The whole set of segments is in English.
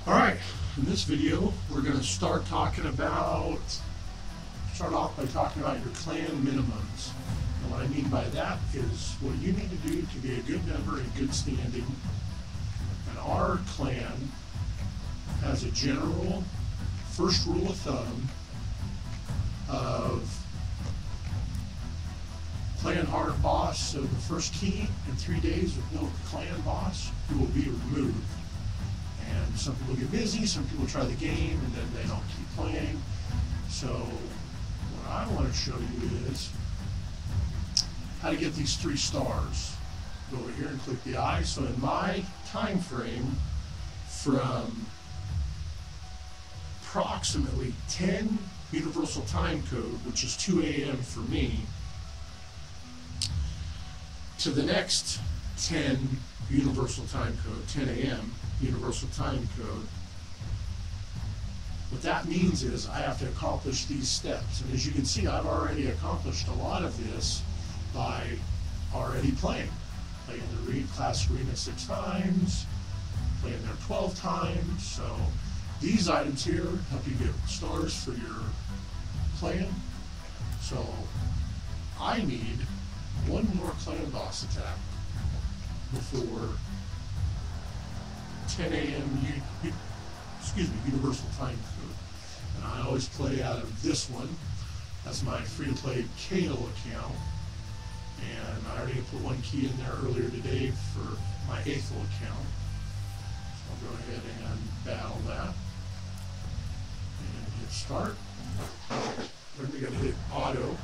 Alright, in this video we're going to start off by talking about your clan minimums. And what I mean by that is what you need to do to be a good member in good standing. And our clan has a general first rule of thumb of clan hard boss, so the first key in 3 days with no clan boss, who will be removed. And some people get busy, some people try the game, and then they don't keep playing. So what I want to show you is how to get these 3 stars. Go over here and click the eye. So in my time frame, from approximately 10 universal time code, which is 2 a.m. for me, to the next 10 universal time code, 10 a.m. universal time code. What that means is I have to accomplish these steps. And as you can see, I've already accomplished a lot of this by already playing. Playing the class arena 6 times, playing there 12 times. So these items here help you get stars for your clan. So I need one more clan boss attack before 10 a.m. universal time code. And I always play out of this one. That's my free-to-play KO account. And I already put one key in there earlier today for my FtpAthel account. So I'll go ahead and battle that. And hit start. Then we got to hit auto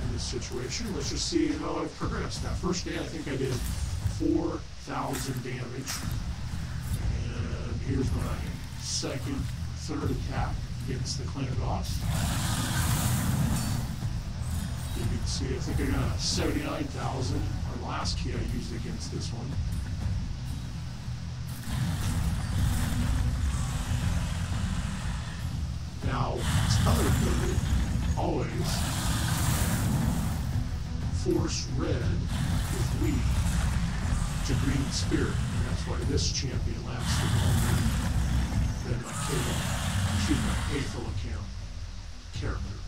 in this situation. Let's just see how I've progressed. That first day I think I did 4,000 damage. And here's my second, third attack against the clan boss. You can see I think I got 79,000 on the last key I used against this one. Now, it's color coded, always. Force red with weak to green spirit, and that's why this champion lasts longer than my FtpAthel account character.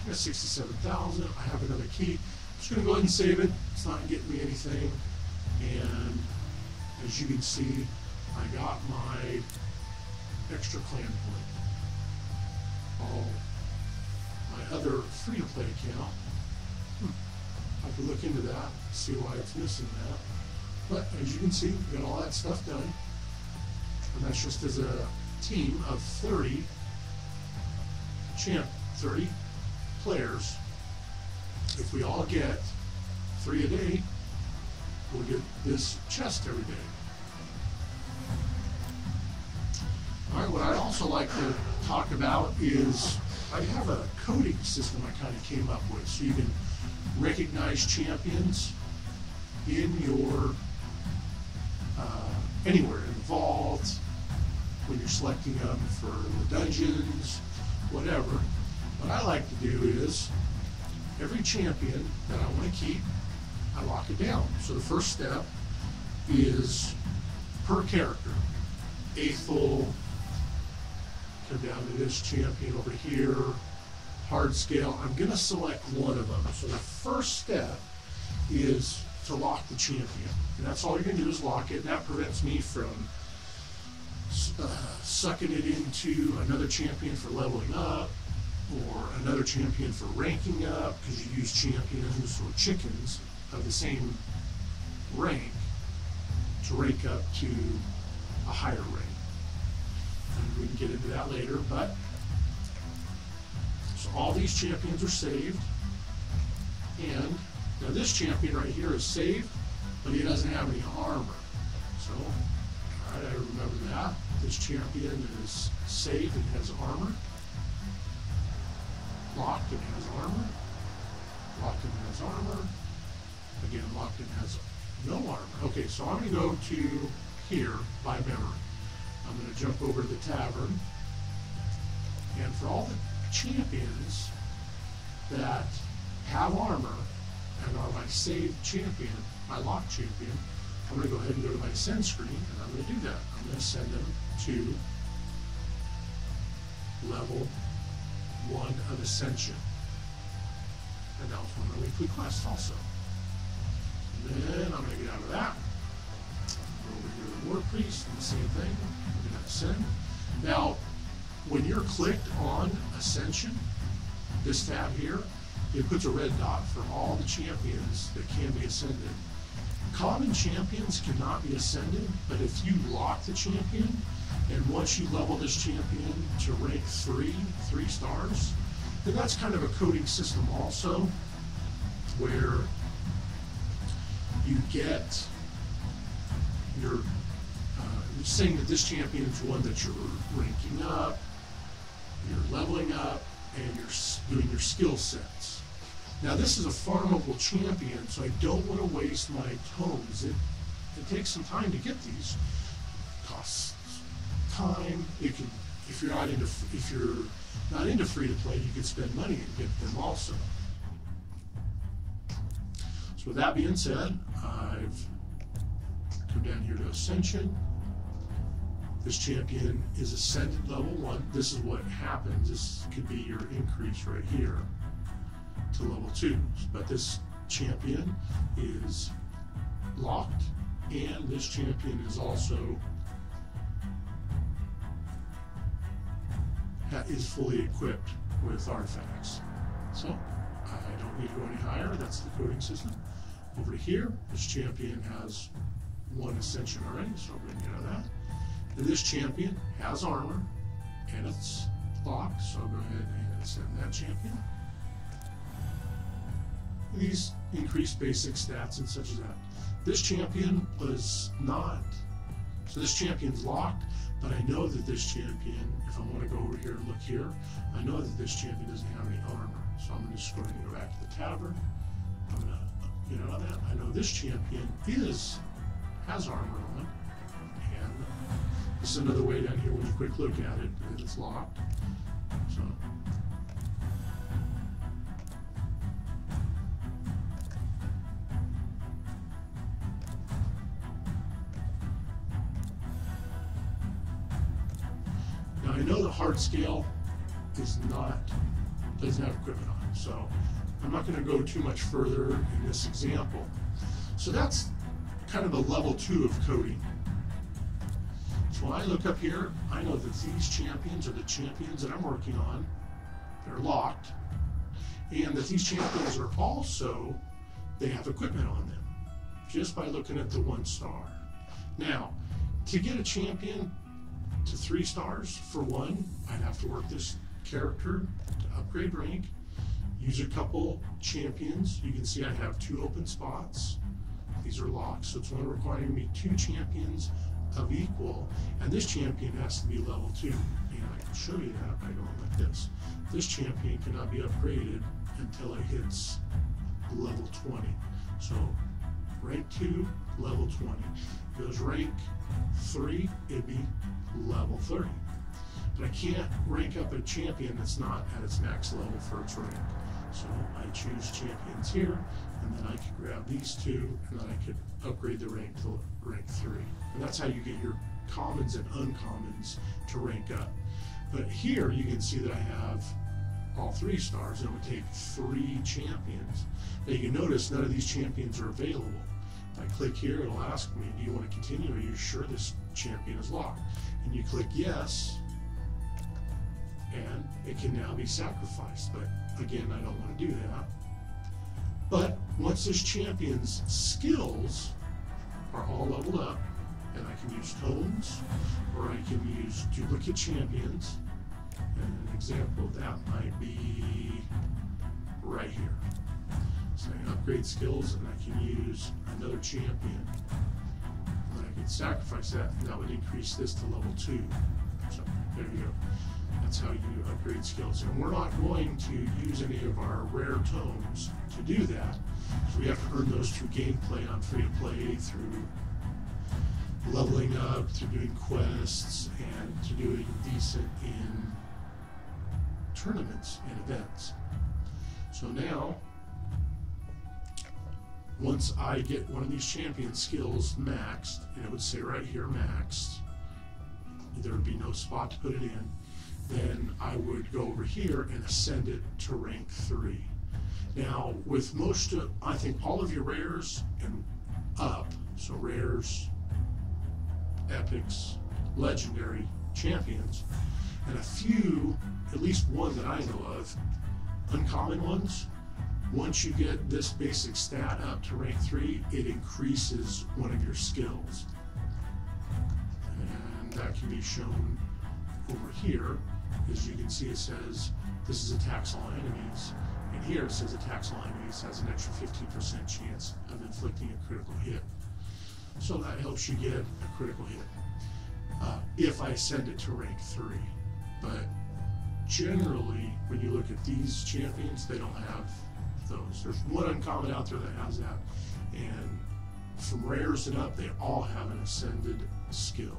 I got 67,000. I have another key. I'm just going to go ahead and save it. It's not getting me anything. And as you can see, I got my extra clan point. Oh, my other free-to-play account. I have to look into that, see why it's missing that. But as you can see, we got all that stuff done. And that's just as a team of 30 players. If we all get 3 a day, we'll get this chest every day. All right, what I'd also like to talk about is I have a coding system I kind of came up with, so you can recognize champions in your anywhere in the vault, when you're selecting them for the dungeons, whatever. What I like to do is every champion that I want to keep, I lock it down. So the first step is per character. FtpAthel, come down to this champion over here, hard scale. I'm going to select one of them. So the first step is to lock the champion. And that's all you're going to do is lock it. And that prevents me from sucking it into another champion for leveling up or another champion for ranking up, because you use champions or chickens of the same rank to rank up to a higher rank. And we can get into that later, but so all these champions are saved, and now this champion right here is saved, but he doesn't have any armor. So, all right, I remember that. This champion is saved and has armor. Locked and has armor. Locked and has armor. Again, locked and has no armor. Okay, so I'm going to go to here by memory. I'm going to jump over to the tavern, and for all the champions that have armor and are my saved champion, my locked champion, I'm going to go ahead and go to my Ascend screen, and I'm going to do that. I'm going to send them to level 1 of Ascension. And that was one of my weekly quests also. And then I'm going to get out of that. Go over here to the War Priest, and the same thing. I'm going to Ascend. Now, when you're clicked on Ascension, this tab here, it puts a red dot for all the champions that can be ascended. Common champions cannot be ascended, but if you lock the champion, and once you level this champion to rank 3 stars, then that's kind of a coding system also, where you get your saying that this champion is one that you're ranking up, you're leveling up, and you're doing your skill sets. Now this is a farmable champion, so I don't want to waste my tomes. It takes some time to get these. It costs time. It can, if you're not into free to play, you can spend money and get them also. So with that being said, I've come down here to Ascension. This champion is ascended level 1. This is what happens. This could be your increase right here to level 2. But this champion is locked, and this champion is also fully equipped with artifacts. So I don't need to go any higher. That's the coding system. Over here, this champion has 1 ascension already, so I'm going to get out of that. And this champion has armor, and it's locked, so I'll go ahead and ascend that champion. These increase basic stats and such as that. This champion was not, so this champion's locked, but I know that this champion, if I want to go over here and look here, I know that this champion doesn't have any armor. So I'm just going to go back to the tavern. I'm going to get out of that. I know this champion has armor on, and this is another way down here when you quick look at it, it's locked. So now I know the hard scale doesn't have equipment on it, so I'm not going to go too much further in this example. So that's kind of a level 2 of coding. So when I look up here, I know that these champions are the champions that I'm working on. They're locked. And that these champions are also, they have equipment on them, just by looking at the 1 star. Now, to get a champion to 3 stars, for one, I'd have to work this character to upgrade rank, use a couple champions. You can see I have 2 open spots. These are locked, so it's going to require me 2 champions of equal, and this champion has to be level 2. And I can show you that by going like this. This champion cannot be upgraded until it hits level 20. So rank 2, level 20. If it was rank 3, it'd be level 30. But I can't rank up a champion that's not at its max level for its rank. So I choose champions here, and then I could grab these 2, and then I could upgrade the rank to rank 3. And that's how you get your commons and uncommons to rank up. But here you can see that I have all 3 stars, and it would take 3 champions. Now you can notice none of these champions are available. If I click here, it'll ask me, do you want to continue? Are you sure this champion is locked? And you click yes, and it can now be sacrificed. But again, I don't want to do that. But once this champion's skills are all leveled up, and I can use tomes, or I can use duplicate champions, and an example of that might be right here. So I can upgrade skills, and I can use another champion. And I can sacrifice that, and that would increase this to level 2. So there you go. That's how you upgrade skills. And we're not going to use any of our rare tomes to do that. So we have to earn those through gameplay on free-to-play, through leveling up, through doing quests, and to doing decent in tournaments and events. So now, once I get one of these champion skills maxed, and it would say right here maxed, there would be no spot to put it in, then I would go over here and ascend it to rank 3. Now, with most of, I think all of your rares and up, so rares, epics, legendary, champions, and a few, at least one that I know of, uncommon ones, once you get this basic stat up to rank 3, it increases one of your skills. And that can be shown over here. As you can see, it says this is attacks all enemies. And here it says attacks all enemies has an extra 15% chance of inflicting a critical hit. So that helps you get a critical hit if I send it to rank 3. But generally, when you look at these champions, they don't have those. There's one uncommon out there that has that. And from rares and up, they all have an ascended skill.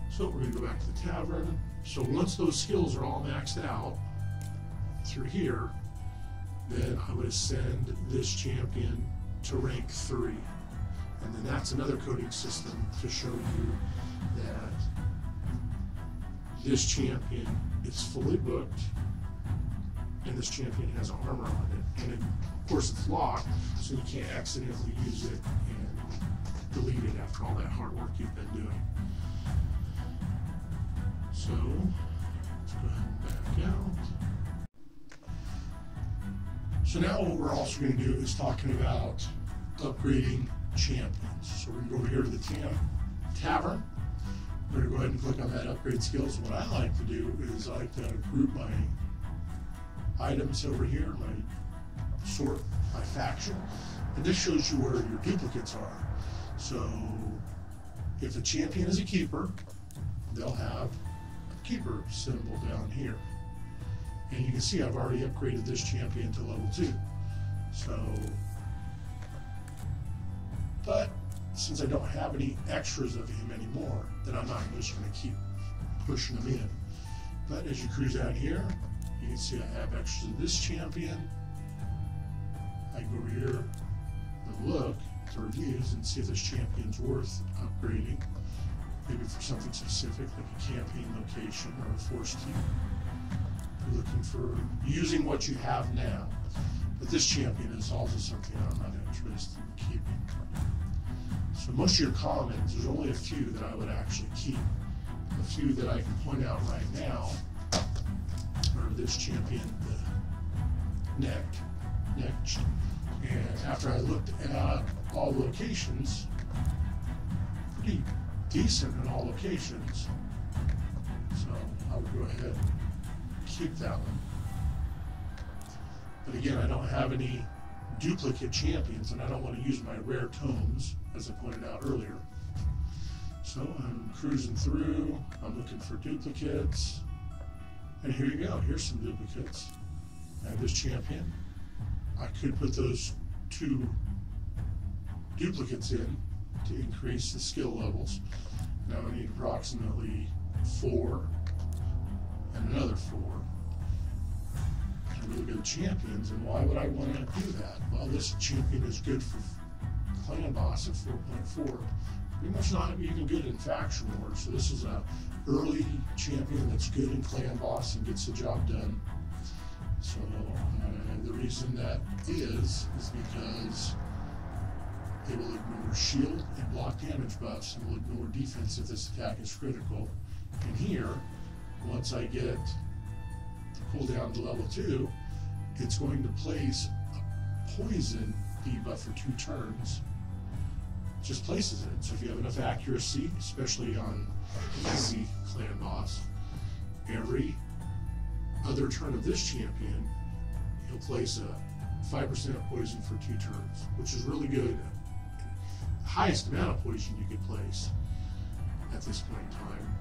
So we're going to go back to the tavern. So once those skills are all maxed out through here, then I would ascend this champion to rank 3. And then that's another coding system to show you that this champion is fully booked and this champion has armor on it. And of course it's locked, so you can't accidentally use it and delete it after all that hard work you've been doing. So let's go ahead and back out. So now what we're also going to do is talking about upgrading champions. So we're going to go over here to the tavern. We're going to go ahead and click on that upgrade skills. What I like to do is I like to group my items over here, my sort by faction, and this shows you where your duplicates are. So if a champion is a keeper, they'll have a keeper symbol down here. And you can see I've already upgraded this champion to level 2. So, but since I don't have any extras of him anymore, then I'm not just going to keep pushing them in. But as you cruise out here, you can see I have extras of this champion. I go over here and look at the reviews and see if this champion's worth upgrading, maybe for something specific like a campaign location or a force team. You're looking for using what you have now. But this champion is also something I'm not interested in keeping. So most of your commons, there's only a few that I would actually keep. A few that I can point out right now are this champion, the next. And after I looked at all locations, pretty decent in all locations. So I would go ahead and keep that one. But again, I don't have any duplicate champions, and I don't want to use my rare tomes, as I pointed out earlier. So I'm cruising through, I'm looking for duplicates, and here you go, here's some duplicates. I have this champion. I could put those 2 duplicates in to increase the skill levels. Now I need approximately 4 and another 4. To really good champions, and why would I want to do that? Well, this champion is good for clan boss at 4.4. Pretty much not even good in faction wars. So this is a early champion that's good in clan boss and gets the job done. So the reason that is because it will ignore shield and block damage buffs and will ignore defense if this attack is critical. And here, once I get the cooldown to level 2, it's going to place a poison debuff for 2 turns. Just places it. So if you have enough accuracy, especially on easy clan boss, every other turn of this champion, he'll place a 5% poison for 2 turns, which is really good. The highest amount of poison you could place at this point in time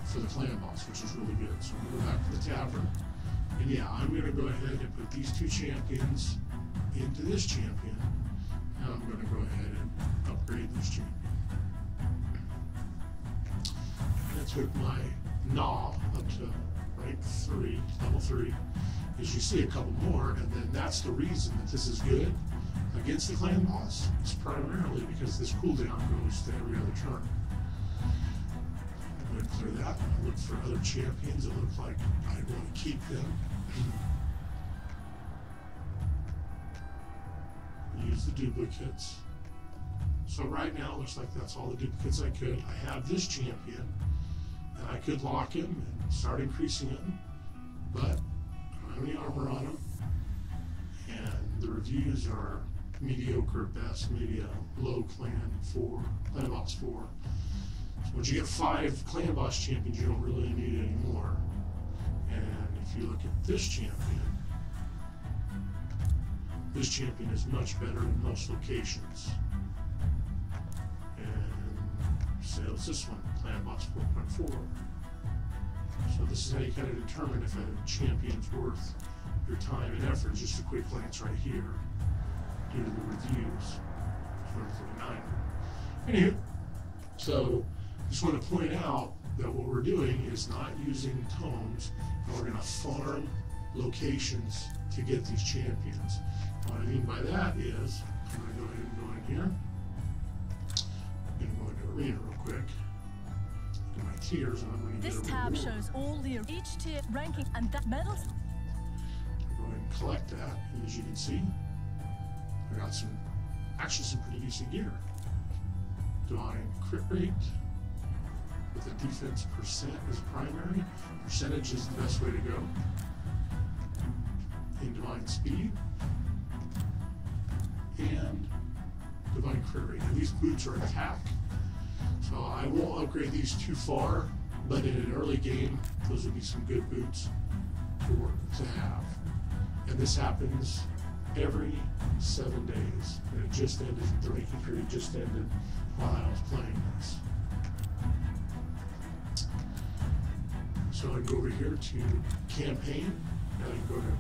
for the clan boss, which is really good. So we'll go back to the tavern. And yeah, I'm going to go ahead and put these 2 champions into this champion. And I'm going to go ahead and upgrade this champion. And I took my Gnaw up to rank 3, level 3. As you see a couple more, and then that's the reason that this is good. against the clan boss, it's primarily because this cooldown goes to every other turn. I'm going to clear that. I look for other champions that look like I want to keep them. Use the duplicates. So right now it looks like that's all the duplicates I could. I have this champion, and I could lock him and start increasing him, but I don't have any armor on him, and the reviews are mediocre at best, maybe a low clan boss 4. So once you get 5 clan boss champions, you don't really need any more. And if you look at this champion is much better in most locations. And so it's this one, Clan Boss 4.4. So this is how you kind of determine if a champion's worth your time and effort. Just a quick glance right here due to the reviews. 439. Anywho, so just want to point out that what we're doing is not using tomes, and we're going to farm locations to get these champions. What I mean by that is, I'm going to go ahead and go in here. I'm going to go into Arena real quick. Look at my tiers, and I'm going to get a This tab reward. shows all the each tier ranking and that medals. Go ahead and collect that, and as you can see, I got some pretty decent gear. Divine crit rate with the defense percent as primary. Percentage is the best way to go. In divine speed and divine crit rate. And these boots are attack, so I won't upgrade these too far, but in an early game, those would be some good boots to have. And this happens every 7 days. And it just ended, the ranking period just ended while I was playing this. So I go over here to campaign, and I go to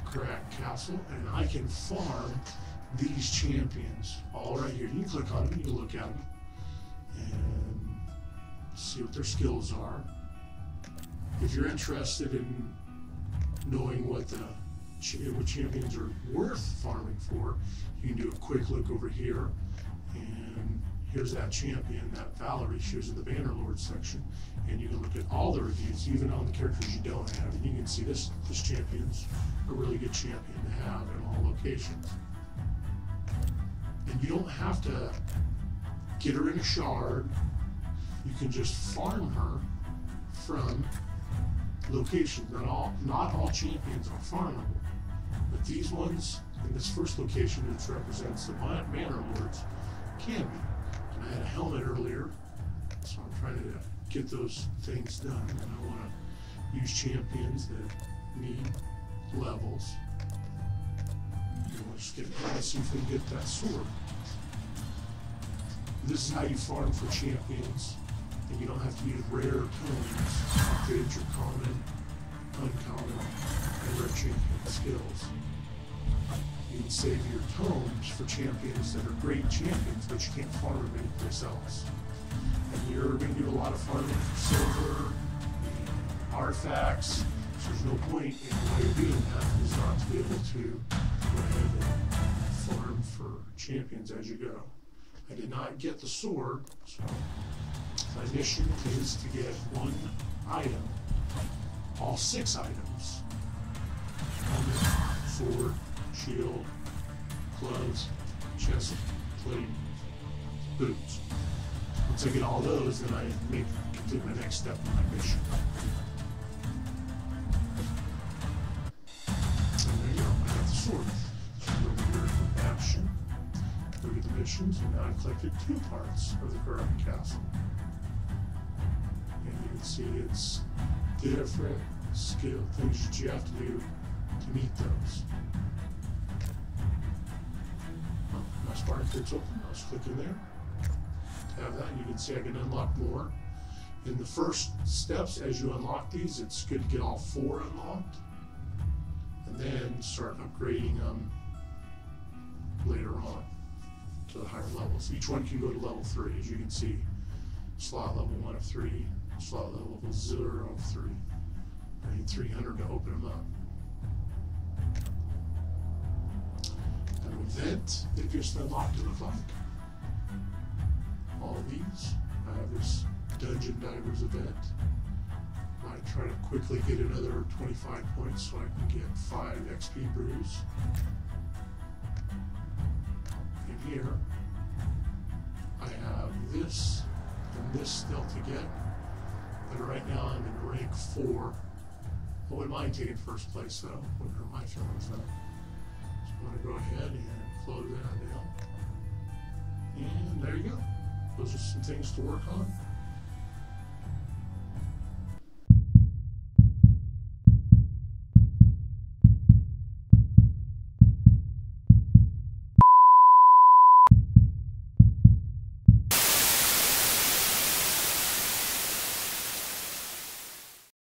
Crack Castle, and I can farm these champions all right here. You can click on them, you can look at them, and see what their skills are. If you're interested in knowing what champions are worth farming for, you can do a quick look over here, and here's that champion, that Valerie, she was in the Bannerlord section, and you can look at all the reviews, even on the characters you don't have, and you can see this champion's a really good champion to have in all locations. And you don't have to get her in a shard, you can just farm her from locations. Not all champions are farmable, but these ones in this first location, which represents the Bannerlords, can be. And I had a helmet earlier, so I'm trying to get those things done, and I want to use champions that need levels. We'll just try to see if we can get that sword. This is how you farm for champions, and you don't have to use rare tomes to get your common, uncommon, and rare champion skills. You can save your tomes for champions that are great champions, but you can't farm them anyplace else. And you're going to do a lot of farming for silver, artifacts, so there's no point in why you're doing that is not to be able to go ahead and farm for champions as you go. I did not get the sword, so my mission is to get one item, all 6 items. Helmet, sword, shield, gloves, chest plate, boots. Once I get all those, then I complete my next step in my mission. And there you go, I got the sword. So go over here to action, look at the missions, and now I've collected 2 parts of the Garden Castle. And you can see it's different skill things that you have to do to meet those. My Spartan Kit's open, I'll just click in there. Have that, and you can see I can unlock more. In the first steps, as you unlock these, it's good to get all 4 unlocked, and then start upgrading them later on to the higher levels. Each one can go to level 3, as you can see. Slot level 1 of 3, slot level 0 of 3. I need 300 to open them up. An event that just unlocked in the fight. All these, I have this Dungeon Divers event. I try to quickly get another 25 points so I can get 5 XP brews. And here, I have this and this still to get. But right now I'm in rank 4. I wouldn't mind taking first place though, wouldn't hurt my feelings though. So I'm going to go ahead and close that down. And there you go. Those are some things to work on.